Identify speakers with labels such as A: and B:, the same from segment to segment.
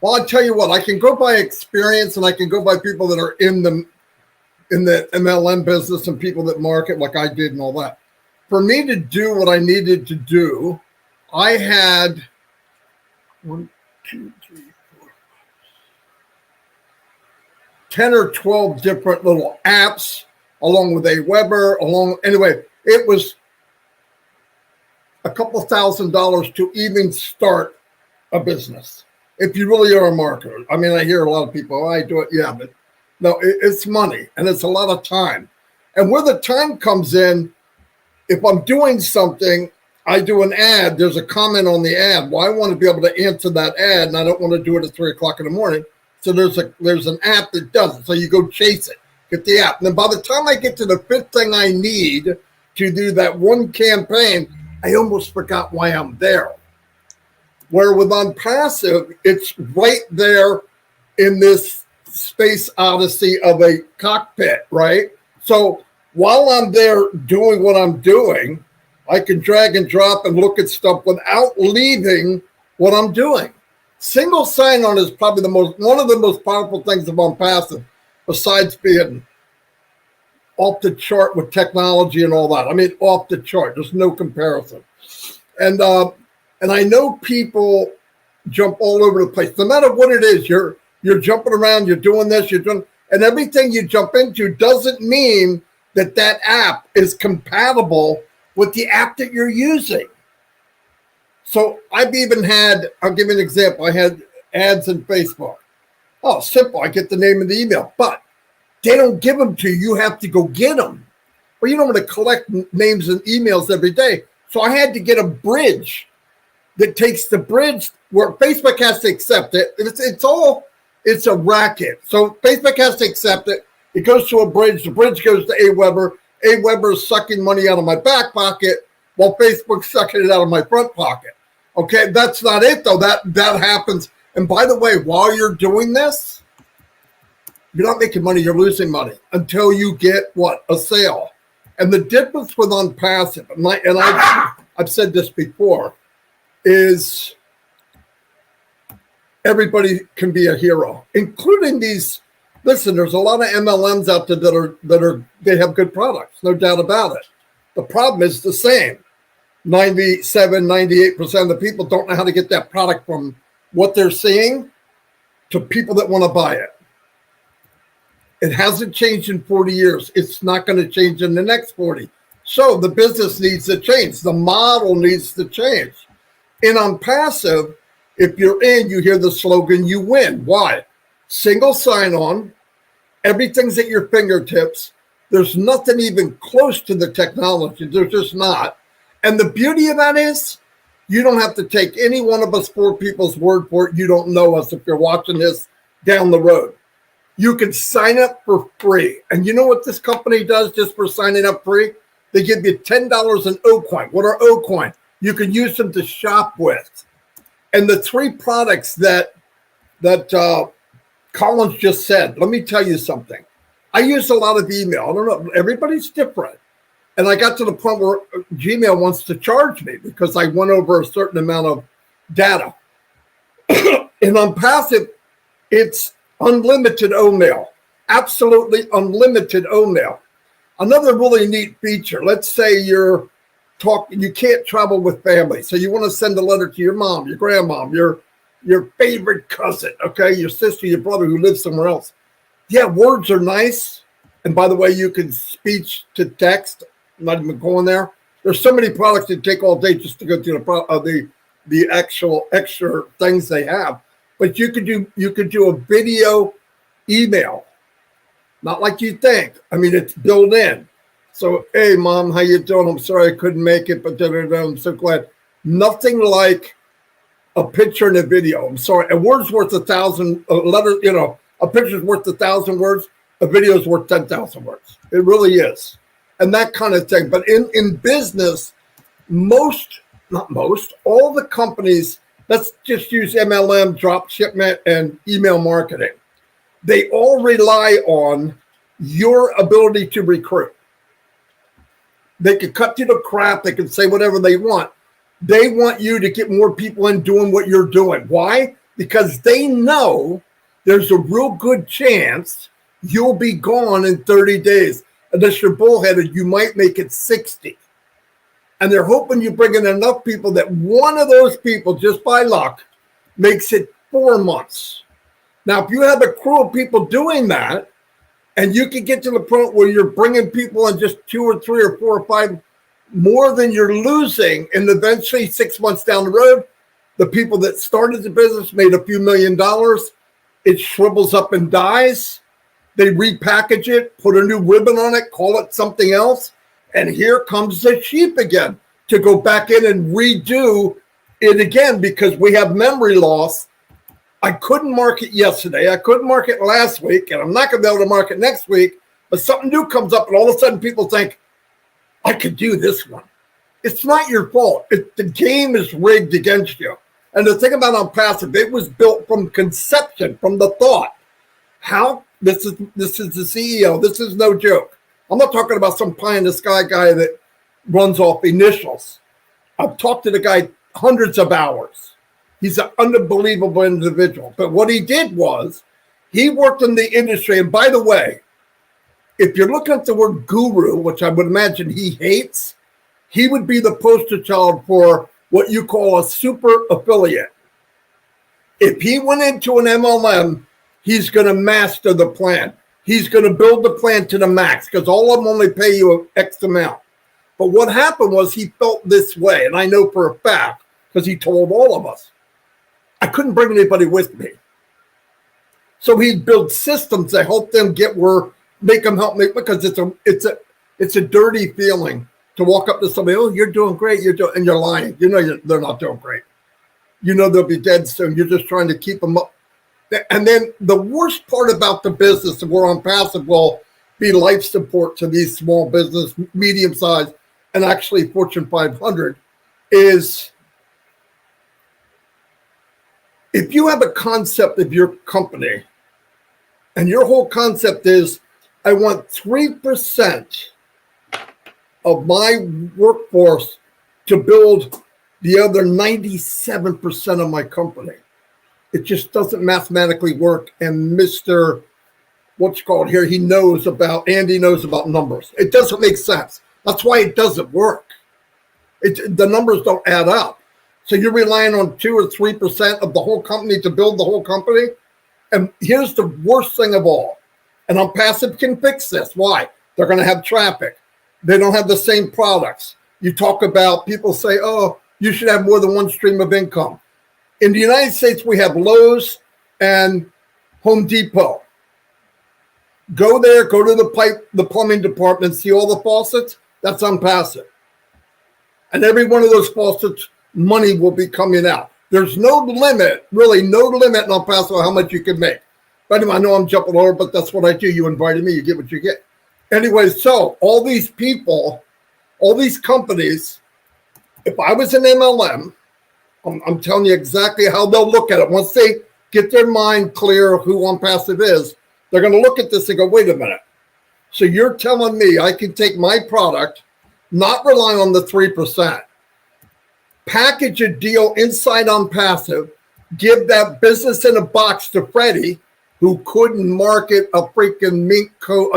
A: Well, I tell you what, I can go by experience and I can go by people that are in the MLM business and people that market like I did and all that. For me to do what I needed to do, I had 10 or 12 different little apps along with Aweber, anyway, it was a couple $1,000s to even start a business. If you really are a marketer. I mean, I hear a lot of people, I do it. Yeah, but no, it's money and it's a lot of time. And where the time comes in, if I'm doing something, I do an ad, there's a comment on the ad. Well, I want to be able to answer that ad and I don't want to do it at 3 o'clock in the morning. So there's an app that does it. So you go chase it, get the app. And then by the time I get to the fifth thing I need to do that one campaign, I almost forgot why I'm there. Where with OnPassive, it's right there in this space odyssey of a cockpit, right? So while I'm there doing what I'm doing, I can drag and drop and look at stuff without leaving what I'm doing. Single sign-on is probably one of the most powerful things of OnPassive, besides being off the chart with technology and all that. I mean, off the chart. There's no comparison. And I know people jump all over the place. No matter what it is, you're jumping around, you're doing this, and everything you jump into doesn't mean that app is compatible with the app that you're using. So I've even had, I'll give you an example. I had ads in Facebook. Oh, simple. I get the name and the email, but they don't give them to you. You have to go get them. Well, you don't want to collect names and emails every day. So I had to get a bridge that takes the bridge where Facebook has to accept it. It's a racket. So Facebook has to accept it. It goes to a bridge. The bridge goes to Aweber. Aweber is sucking money out of my back pocket while Facebook's sucking it out of my front pocket. Okay, that's not it though. That happens. And by the way, while you're doing this, you're not making money. You're losing money until you get what? A sale. And the difference with OnPassive, and I've said this before, is everybody can be a hero, including these. Listen, there's a lot of MLMs out there they have good products, no doubt about it. The problem is the same. 97, 98% of the people don't know how to get that product from what they're seeing to people that want to buy it. It hasn't changed in 40 years. It's not going to change in the next 40. So the business needs to change. The model needs to change. In OnPassive, if you're in, you hear the slogan, you win. Why? Single sign-on. Everything's at your fingertips. There's nothing even close to the technology. There's just not. And the beauty of that is you don't have to take any one of us 4 people's word for it. You don't know us if you're watching this down the road. You can sign up for free. And you know what this company does just for signing up free? They give you $10 in OCoin. What are OCoin? You can use them to shop with. And the 3 products that Collins just said, let me tell you something. I use a lot of email. I don't know. Everybody's different. And I got to the point where Gmail wants to charge me because I went over a certain amount of data. And OnPassive, it's unlimited OMail. Absolutely unlimited OMail. Another really neat feature. Let's say you can't travel with family. So you want to send a letter to your mom, your grandmom, your favorite cousin, okay, your sister, your brother who lives somewhere else. Yeah, words are nice. And by the way, you can speech to text. I'm not even going there. There's so many products that take all day just to go through the actual extra things they have. But you could do a video email, not like you think. I mean, it's built in. So, hey, Mom, how you doing? I'm sorry I couldn't make it, but I'm so glad. Nothing like a picture and a video. I'm sorry. A word's worth 1,000 letters. You know, a picture's worth 1,000 words. A video's worth 10,000 words. It really is, and that kind of thing. But in business, all the companies. Let's just use MLM, drop shipment, and email marketing. They all rely on your ability to recruit. They can cut you to crap. They can say whatever they want. They want you to get more people in doing what you're doing. Why? because they know there's a real good chance you'll be gone in 30 days. Unless you're bullheaded, you might make it 60. And they're hoping you bring in enough people that one of those people, just by luck, makes it 4 months. Now, if you have a crew of people doing that, and you can get to the point where you're bringing people in just 2 or 3 or 4 or 5 more than you're losing, and eventually 6 months down the road, the people that started the business made a few $1 million. It shrivels up and dies. They repackage it, put a new ribbon on it, call it something else. And here comes the sheep again to go back in and redo it again because we have memory loss. I couldn't market yesterday. I couldn't market last week, and I'm not going to be able to market next week. But something new comes up, and all of a sudden people think, I could do this one. It's not your fault. The game is rigged against you. And the thing about OnPassive, it was built from conception, from the thought. How? This is the CEO. This is no joke. I'm not talking about some pie in the sky guy that runs off initials. I've talked to the guy hundreds of hours. He's an unbelievable individual. But what he did was he worked in the industry. And by the way, if you're looking at the word guru, which I would imagine he hates, he would be the poster child for what you call a super affiliate. If he went into an MLM, he's going to master the plan. He's going to build the plan to the max because all of them only pay you X amount. But what happened was he felt this way, and I know for a fact because he told all of us, I couldn't bring anybody with me. So he built systems that help them get where, make them help me, because it's a dirty feeling to walk up to somebody, oh, you're doing great, and you're lying. You know they're not doing great. You know they'll be dead soon. You're just trying to keep them up. And then the worst part about the business, and we're OnPassive, will be life support to these small business, medium size, and actually Fortune 500, is if you have a concept of your company, and your whole concept is, I want 3% of my workforce to build the other 97% of my company. It just doesn't mathematically work. And Mr. What's called here, Andy knows about numbers. It doesn't make sense. That's why it doesn't work. The numbers don't add up. So you're relying on 2 or 3% of the whole company to build the whole company. And here's the worst thing of all. And OnPassive can fix this. Why? They're going to have traffic. They don't have the same products. You talk about, people say, oh, you should have more than one stream of income. In the United States, we have Lowe's and Home Depot. Go there, go to the plumbing department, see all the faucets. That's OnPassive. And every one of those faucets, money will be coming out. There's no limit, really no limit in OnPassive on how much you can make. But anyway, I know I'm jumping over, but that's what I do. You invited me, you get what you get. Anyway, so all these people, all these companies, if I was an MLM, I'm telling you exactly how they'll look at it. Once they get their mind clear of who OnPassive is, they're going to look at this and go, wait a minute. So you're telling me I can take my product, not rely on the 3%, package a deal inside OnPassive, give that business in a box to Freddie, who couldn't market a freaking mink coat,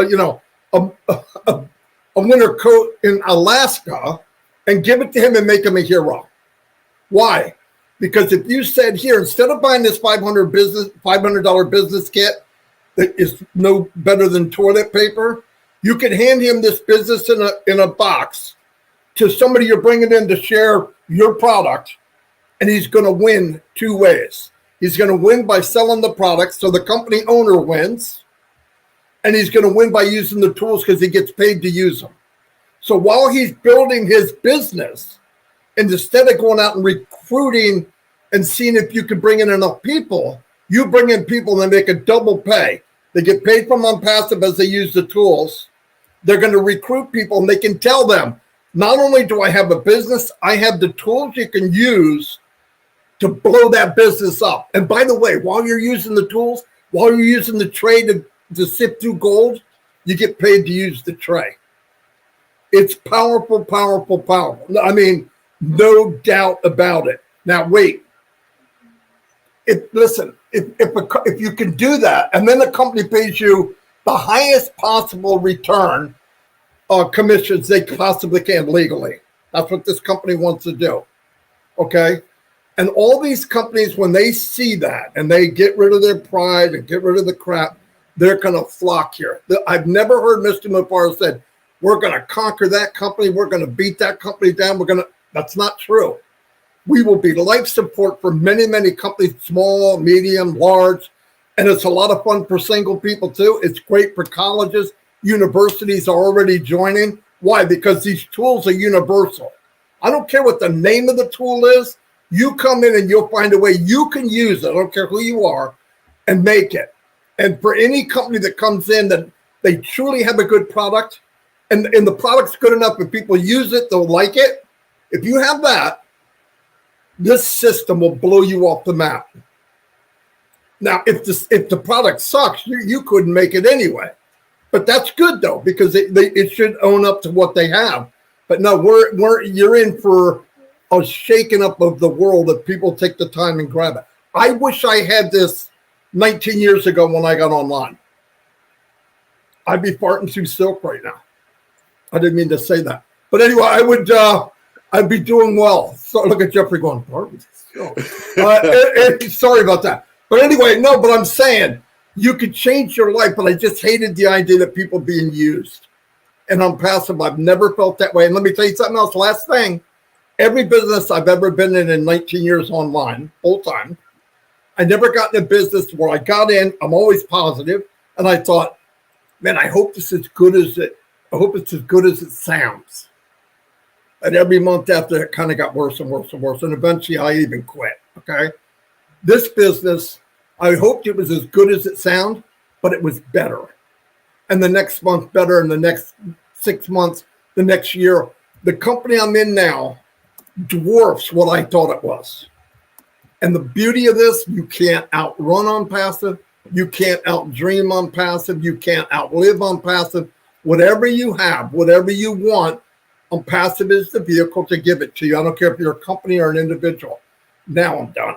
A: a winter coat in Alaska, and give it to him and make him a hero. Why? Because if you said here, instead of buying this $500 business kit that is no better than toilet paper, you could hand him this business in a box to somebody you're bringing in to share your product, and he's going to win 2 ways. He's going to win by selling the product, so the company owner wins, and he's going to win by using the tools because he gets paid to use them. So while he's building his business, and instead of going out and recruiting and seeing if you can bring in enough people, you bring in people and they make a double pay. They get paid from OnPassive as they use the tools. They're going to recruit people, and they can tell them, not only do I have a business, I have the tools you can use to blow that business up. And by the way, while you're using the tools, while you're using the tray to sift through gold, you get paid to use the tray. It's powerful, powerful, powerful. I mean, no doubt about it. Now, wait. if you can do that, and then the company pays you the highest possible return commissions they possibly can legally. That's what this company wants to do. Okay. And all these companies, when they see that and they get rid of their pride and get rid of the crap, they're going to flock here. I've never heard Mr. Mupar said, we're going to conquer that company. We're going to beat that company down. That's not true. We will be life support for many, many companies, small, medium, large. And it's a lot of fun for single people too. It's great for colleges. Universities are already joining. Why? Because these tools are universal. I don't care what the name of the tool is. You come in and you'll find a way you can use it. I don't care who you are, and make it. And for any company that comes in that they truly have a good product and the product's good enough, if people use it, they'll like it. If you have that, this system will blow you off the map. Now, if the product sucks, you couldn't make it anyway. But that's good though, because it should own up to what they have. But no, you're in for a shaking up of the world if people take the time and grab it. I wish I had this 19 years ago when I got online. I'd be farting through silk right now. I didn't mean to say that. But anyway, I'd be doing well. So look at Jeffrey going, farting through silk. Sorry about that. But anyway, no, but I'm saying you could change your life, but I just hated the idea that people being used. And OnPassive, I've never felt that way. And let me tell you something else. Last thing, every business I've ever been in 19 years online, full time, I never got in a business where I got in, I'm always positive, and I thought, man, I hope it's as good as it sounds. And every month after, it kind of got worse and worse and worse. And eventually I even quit. Okay. This business, I hoped it was as good as it sounded, but it was better. And the next month better, and the next 6 months, the next year. The company I'm in now dwarfs what I thought it was. And the beauty of this, you can't outrun OnPassive. You can't outdream OnPassive. You can't outlive OnPassive. Whatever you have, whatever you want, OnPassive is the vehicle to give it to you. I don't care if you're a company or an individual. Now I'm done.